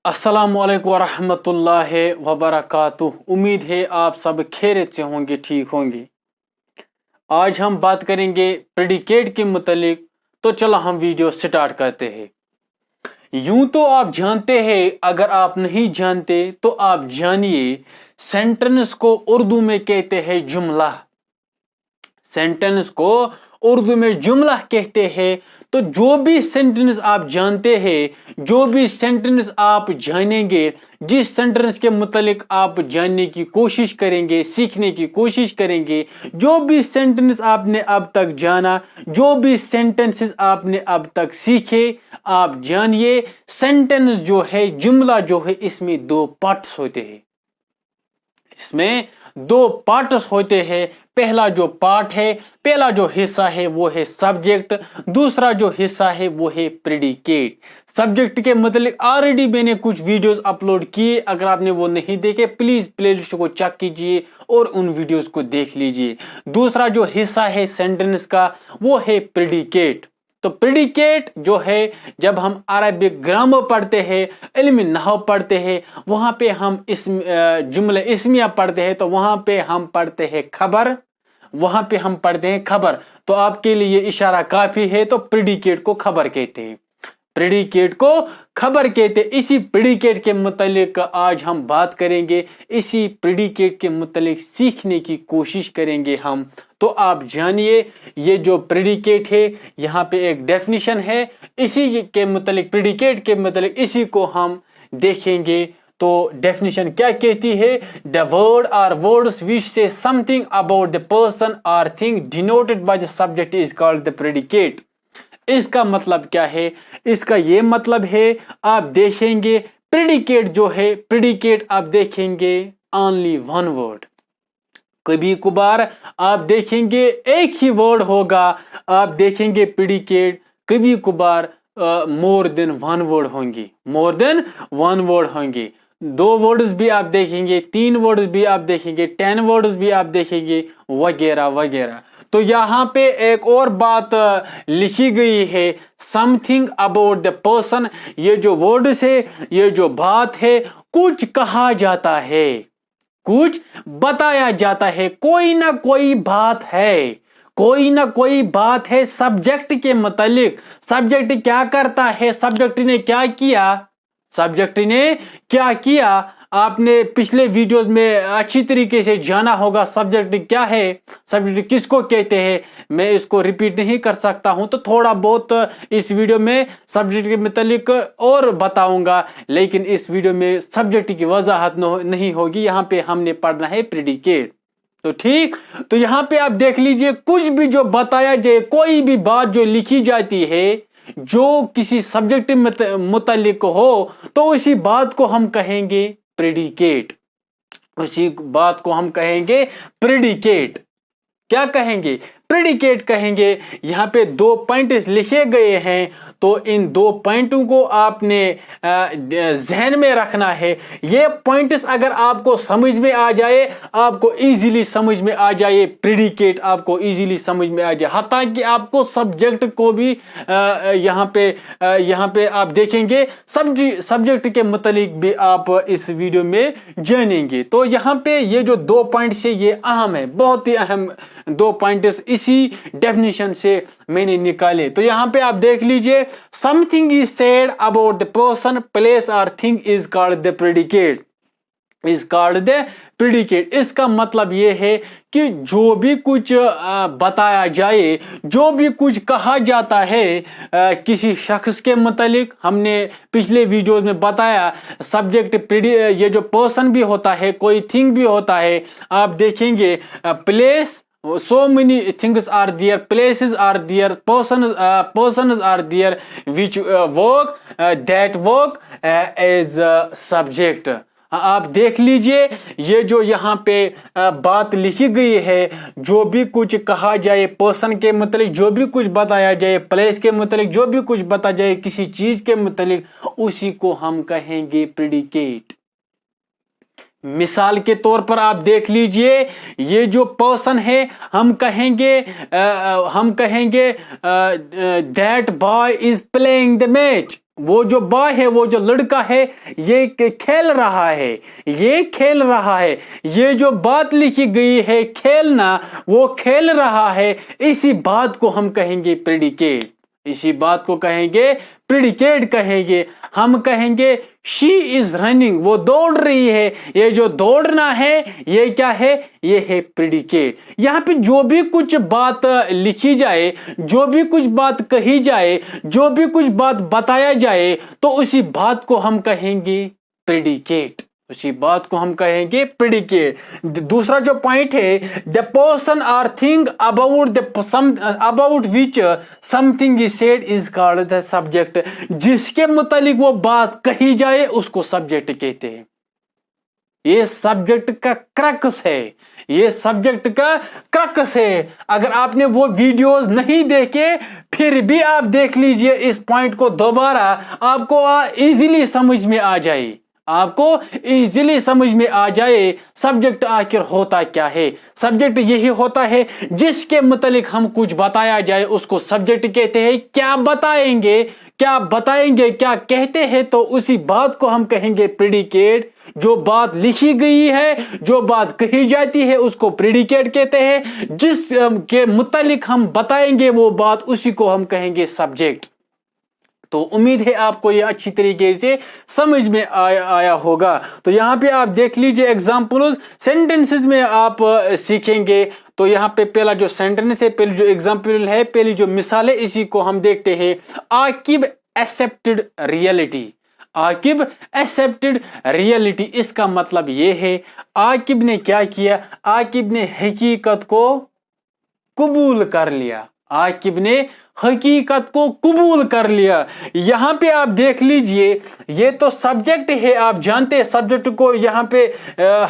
अस्सलामुअलैकुम वरहमतुल्लाहि वबरकातुह। उम्मीद है आप सब खैरियत से होंगे, ठीक होंगे। आज हम बात करेंगे प्रेडिकेट के मुतालिक। तो चलो हम वीडियो स्टार्ट करते हैं। यूं तो आप जानते हैं, अगर आप नहीं जानते तो आप जानिए। सेंटेंस को उर्दू में कहते हैं जुमला। सेंटेंस को उर्दू में जुमला कहते हैं। तो जो भी सेंटेंस आप जानते हैं, जो भी सेंटेंस आप जानेंगे, जिस सेंटेंस के मुतालिक आप जानने की कोशिश करेंगे, सीखने की कोशिश करेंगे, जो भी सेंटेंस आपने अब तक जाना, जो भी सेंटेंसेस आपने अब तक सीखे, आप जानिए सेंटेंस जो है, जुमला जो है, इसमें दो पार्ट्स होते हैं। इसमें दो पार्ट्स होते हैं। पहला जो पार्ट है, पहला जो हिस्सा है वो है सब्जेक्ट। दूसरा जो हिस्सा है वो है प्रेडिकेट। सब्जेक्ट के मतलब ऑलरेडी मैंने कुछ वीडियोस अपलोड किए, अगर आपने वो नहीं देखे प्लीज प्लेलिस्ट को चेक कीजिए और उन वीडियोस को देख लीजिए। दूसरा जो हिस्सा है सेंटेंस का वो है प्रेडिकेट। तो प्रेडिकेट जो है, जब हम अरबिक ग्रामर पढ़ते हैं, इल्म नहव पढ़ते हैं, वहां पे हम जुमले इस्मिया पढ़ते हैं, तो वहां पे हम पढ़ते हैं खबर। वहां पे हम पढ़ते हैं खबर। तो आपके लिए इशारा काफी है। तो प्रेडिकेट को खबर कहते हैं, प्रेडिकेट को खबर कहते। इसी प्रेडिकेट के मुतालिक आज हम बात करेंगे, इसी प्रेडिकेट के मुतालिक सीखने की कोशिश करेंगे हम। तो आप जानिए, ये जो प्रेडिकेट है, यहाँ पे एक डेफिनेशन है, इसी के मुतालिक, प्रेडिकेट के मुतालिक इसी को हम देखेंगे। तो डेफिनेशन क्या कहती है? The word or words which say something about the person or thing denoted by the subject is called the predicate. इसका मतलब क्या है? इसका ये मतलब है, आप देखेंगे प्रेडिकेट जो है, प्रेडिकेट आप देखेंगे ओनली वन वर्ड। कभी कभार आप देखेंगे एक ही वर्ड होगा, आप देखेंगे प्रेडिकेट। कभी कभार मोर देन वन वर्ड होंगे, मोर देन वन वर्ड होंगे। दो वर्ड्स भी आप देखेंगे, तीन वर्ड्स भी आप देखेंगे, 10 वर्ड्स भी आप देखेंगे, वगैरह वगैरह। तो यहाँ पे एक और बात लिखी गई है, समथिंग अबाउट द पर्सन। ये जो वर्ड्स है, ये जो बात है, कुछ कहा जाता है, कुछ बताया जाता है, कोई ना कोई बात है, कोई ना कोई बात है सब्जेक्ट के मुतालिक। सब्जेक्ट क्या करता है, सब्जेक्ट ने क्या किया, सब्जेक्ट ने क्या किया, आपने पिछले वीडियोस में अच्छी तरीके से जाना होगा सब्जेक्ट क्या है, सब्जेक्ट किसको कहते हैं। मैं इसको रिपीट नहीं कर सकता हूं, तो थोड़ा बहुत इस वीडियो में सब्जेक्ट के मुतालिक और बताऊंगा, लेकिन इस वीडियो में सब्जेक्ट की वजाहत नहीं होगी। यहाँ पे हमने पढ़ना है प्रेडिकेट। तो ठीक, तो यहाँ पे आप देख लीजिए, कुछ भी जो बताया जाए, कोई भी बात जो लिखी जाती है, जो किसी सब्जेक्ट मुतालिक हो, तो उसी बात को हम कहेंगे प्रेडिकेट। उसी बात को हम कहेंगे प्रेडिकेट। क्या कहेंगे? प्रेडिकेट कहेंगे। यहाँ पे दो पॉइंट्स लिखे गए हैं, तो इन दो पॉइंटों को आपने जहन में रखना है। ये पॉइंट्स अगर आपको समझ में आ जाए, आपको इजीली समझ में आ जाए, प्रेडिकेट आपको इजीली समझ में आ जाए। हत्ता कि आपको सब्जेक्ट को भी यहाँ पे आप देखेंगे, सब्जेक्ट के मुतालिक भी आप इस वीडियो में जानेंगे। तो यहाँ पे ये जो दो पॉइंट्स है, ये अहम है, बहुत ही अहम दो पॉइंट्स इसी डेफिनेशन से मैंने निकाले। तो यहां पे आप देख लीजिए, something is said about the person, place और thing is called the predicate, is called the predicate. इसका मतलब यह है कि जो भी कुछ बताया जाए, जो भी कुछ कहा जाता है किसी शख्स के मुतालिक, हमने पिछले वीडियोस में बताया सब्जेक्ट ये जो पर्सन भी होता है, कोई थिंग भी होता है। आप देखेंगे place, so many things are there, places are there, persons are there which work, that work as subject। आप देख लीजिए, ये जो यहाँ पे बात लिखी गई है, जो भी कुछ कहा जाए पर्सन के मुतालिक, जो भी कुछ बताया जाए प्लेस के मुतालिक, जो भी कुछ बताया जाए किसी चीज के मुतालिक, उसी को हम कहेंगे प्रेडिकेट। मिसाल के तौर पर आप देख लीजिए, ये जो पर्सन है, हम कहेंगे that boy is playing the match. वो जो बॉय है, वो जो लड़का है, ये खेल रहा है, ये खेल रहा है। ये जो बात लिखी गई है खेलना, वो खेल रहा है, इसी बात को हम कहेंगे प्रेडिकेट। इसी बात को कहेंगे प्रेडिकेट कहेंगे। हम कहेंगे शी इज रनिंग, वो दौड़ रही है। ये जो दौड़ना है ये क्या है? ये है प्रेडिकेट। यहाँ पे जो भी कुछ बात लिखी जाए, जो भी कुछ बात कही जाए, जो भी कुछ बात बताया जाए, तो उसी बात को हम कहेंगे प्रेडिकेट। उसी बात को हम कहेंगे प्रेडिकेट। दूसरा जो पॉइंट है, the person or thing about which something is said is called the subject. जिसके मुतालिक वो बात कही जाए उसको सब्जेक्ट कहते हैं। ये सब्जेक्ट का क्रक्स है, ये सब्जेक्ट का क्रक्स है। अगर आपने वो वीडियोस नहीं देखे, फिर भी आप देख लीजिए इस पॉइंट को दोबारा, आपको इजीली समझ में आ जाए, आपको इजीली समझ में आ जाए सब्जेक्ट आखिर होता क्या है। सब्जेक्ट यही होता है जिसके मुतालिक हम कुछ बताया जाए उसको सब्जेक्ट कहते हैं। क्या बताएंगे, क्या बताएंगे, क्या कहते हैं, तो उसी बात को हम कहेंगे प्रेडिकेट। जो बात लिखी गई है, जो बात कही जाती है, उसको प्रेडिकेट कहते हैं। जिस के मुतालिक हम बताएंगे वो बात, उसी को हम कहेंगे सब्जेक्ट। तो उम्मीद है आपको ये अच्छी तरीके से समझ में आया होगा। तो यहाँ पे आप देख लीजिए एग्जाम्पल्स, सेंटेंसेस में आप सीखेंगे। तो यहाँ पे पहला जो सेंटेंस है, पहली जो एग्जाम्पल है, पहली जो मिसाल है, इसी को हम देखते हैं। Aqib accepted reality. Aqib accepted reality, इसका मतलब ये है आकिब ने क्या किया? आकिब ने हकीकत को कबूल कर लिया। आकिब ने हकीकत को कबूल कर लिया। यहां पे आप देख लीजिए, ये तो सब्जेक्ट है, आप जानते हैं सब्जेक्ट को। यहां पे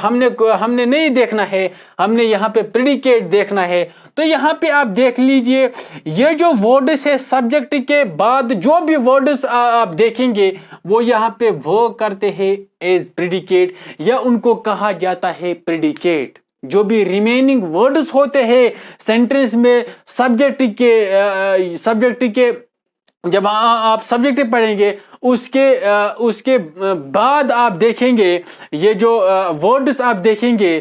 हमने नहीं देखना है, हमने यहां पे प्रेडिकेट देखना है। तो यहां पे आप देख लीजिए, ये जो वर्ड्स है सब्जेक्ट के बाद जो भी वर्ड्स आप देखेंगे वो यहां पे वो करते हैं एज प्रेडिकेट, या उनको कहा जाता है प्रेडिकेट। जो भी रिमेनिंग वर्ड्स होते हैं सेंटेंस में सब्जेक्ट के जब आप सब्जेक्ट पढ़ेंगे उसके बाद आप देखेंगे ये जो वर्ड्स आप देखेंगे,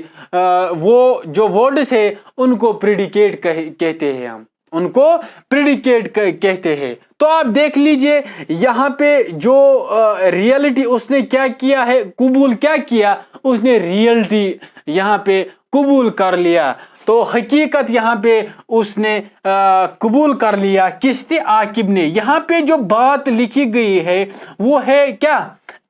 वो जो वर्ड्स है उनको प्रेडिकेट कहते हैं। हम उनको प्रेडिकेट कहते हैं। तो आप देख लीजिए यहाँ पे जो रियलिटी उसने क्या किया है, कबूल क्या किया, उसने रियलिटी यहाँ पे कबूल कर लिया। तो हकीकत यहाँ पे उसने कबूल कर लिया। किसने? आकिब ने। यहाँ पे जो बात लिखी गई है वो है क्या?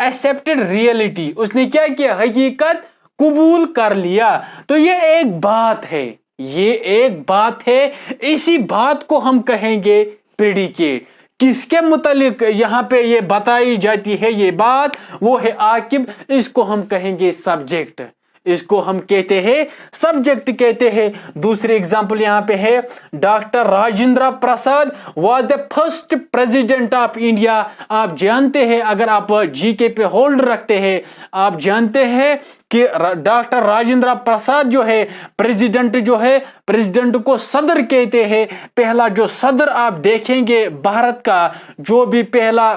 Accepted reality. उसने क्या किया? हकीकत कबूल कर लिया। तो ये एक बात है, ये एक बात है। इसी बात को हम कहेंगे प्रेडिकेट। किसके मुतालिक यहाँ पे ये बताई जाती है ये बात? वो है आकिब। इसको हम कहेंगे सब्जेक्ट, इसको हम कहते हैं सब्जेक्ट कहते हैं। दूसरे एग्जांपल यहाँ पे है, doctor Rajendra Prasad was the first president of India. आप जानते हैं, अगर आप जीके पे होल्ड रखते हैं, आप जानते हैं कि डॉक्टर राजेंद्र प्रसाद जो है प्रेसिडेंट, जो है प्रेसिडेंट को सदर कहते हैं। पहला जो सदर आप देखेंगे भारत का, जो भी पहला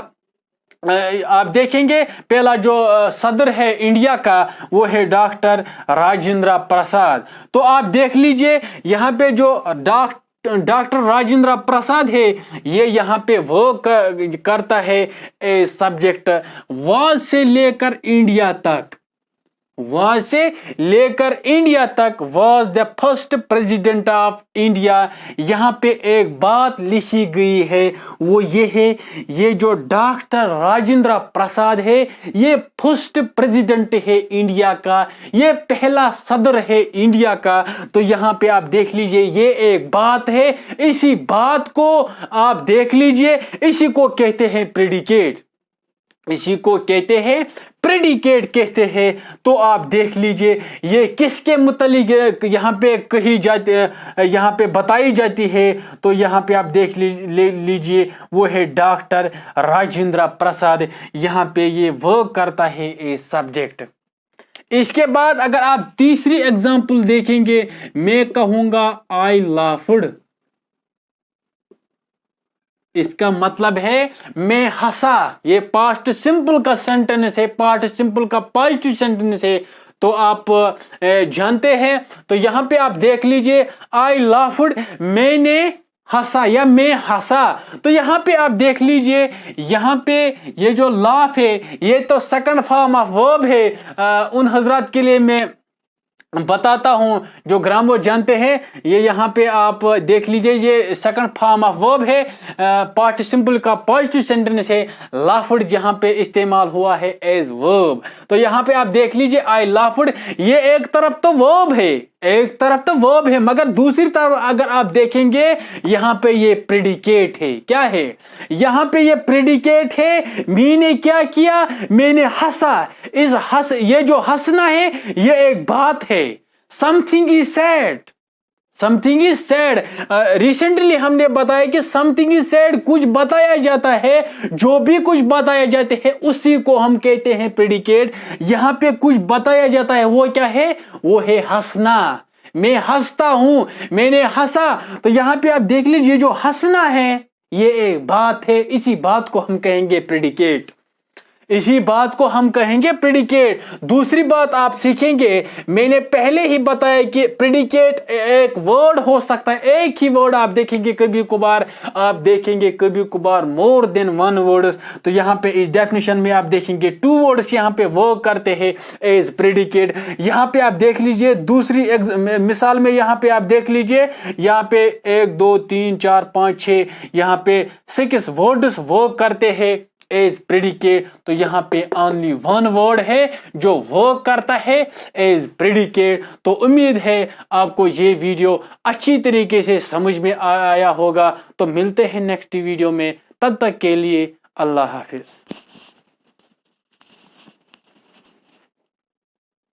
आप देखेंगे, पहला जो सदर है इंडिया का वो है डॉक्टर राजेंद्र प्रसाद। तो आप देख लीजिए यहाँ पे जो डॉक्टर राजेंद्र प्रसाद है, ये यहाँ पे वो करता है सब्जेक्ट। वाज से लेकर इंडिया तक, वाज से लेकर इंडिया तक, was the first president of India. यहाँ पे एक बात लिखी गई है, वो ये है, ये जो डॉक्टर राजेंद्र प्रसाद है ये फर्स्ट प्रेसिडेंट है इंडिया का, ये पहला सदर है इंडिया का। तो यहाँ पे आप देख लीजिए ये एक बात है। इसी बात को आप देख लीजिए, इसी को कहते हैं प्रेडिकेट, इसी को कहते हैं प्रेडिकेट कहते हैं। तो आप देख लीजिए ये किसके मुतालिक यहाँ पे कही जाती, यहाँ पे बताई जाती है। तो यहाँ पे आप देख लीजिए वो है डॉक्टर राजेंद्र प्रसाद। यहाँ पे ये वो करता है ए सब्जेक्ट। इसके बाद अगर आप तीसरी एग्जांपल देखेंगे, मैं कहूंगा आई लाफ्ड। इसका मतलब है मैं हंसा। ये पास्ट सिंपल का सेंटेंस है, पास्ट सिंपल का पॉजिटिव सेंटेंस है। तो आप जानते हैं। तो यहां पे आप देख लीजिए, आई लाफ्ड, मैंने हंसा या मैं हंसा। तो यहां पे आप देख लीजिए, यहां पे ये जो लाफ है ये तो सेकंड फॉर्म ऑफ वर्ब है। उन हजरात के लिए मैं बताता हूं जो ग्रामर जानते हैं, ये यहां पे आप देख लीजिए, ये सेकंड फॉर्म ऑफ वर्ब है, पास्ट सिंपल का पॉजिटिव सेंटेंस है। लाफ्ड जहां पे इस्तेमाल हुआ है एज वर्ब। तो यहां पे आप देख लीजिए, आई लाफ्ड, ये एक तरफ तो वर्ब है, एक तरफ तो वर्ब है, मगर दूसरी तरफ अगर आप देखेंगे यहां पे ये प्रेडिकेट है। क्या है यहां पे? ये प्रेडिकेट है। मैंने क्या किया? मैंने हंसा। ये जो हंसना है ये एक बात है। Something is sad, something is sad. Recently हमने बताया कि समथिंग इज सैड, कुछ बताया जाता है, जो भी कुछ बताया जाते हैं उसी को हम कहते हैं प्रेडिकेट। यहां पे कुछ बताया जाता है, वो क्या है? वो है हंसना। मैं हंसता हूं, मैंने हंसा। तो यहां पे आप देख लीजिए, जो हंसना है ये एक बात है, इसी बात को हम कहेंगे प्रेडिकेट, इसी बात को हम कहेंगे प्रेडिकेट। दूसरी बात आप सीखेंगे, मैंने पहले ही बताया कि प्रेडिकेट एक वर्ड हो सकता है, एक ही वर्ड आप देखेंगे, कभी कभार आप देखेंगे कभी कभार मोर देन वन वर्ड्स। तो यहां पे इस डेफिनेशन में आप देखेंगे 2 वर्ड्स यहां पे वर्क करते हैं एज प्रेडिकेट। यहां पे आप देख लीजिए, दूसरी मिसाल में यहां पे आप देख लीजिए, यहां पे 1 2 3 4 5 6 यहां पे 6 वर्ड्स वर्क करते हैं एज प्रेडिकेट। तो यहां पे ओनली 1 वर्ड है जो वर्क करता है एज प्रेडिकेट। तो उम्मीद है आपको ये वीडियो अच्छी तरीके से समझ में आया होगा। तो मिलते हैं नेक्स्ट वीडियो में, तब तक के लिए अल्लाह हाफिज।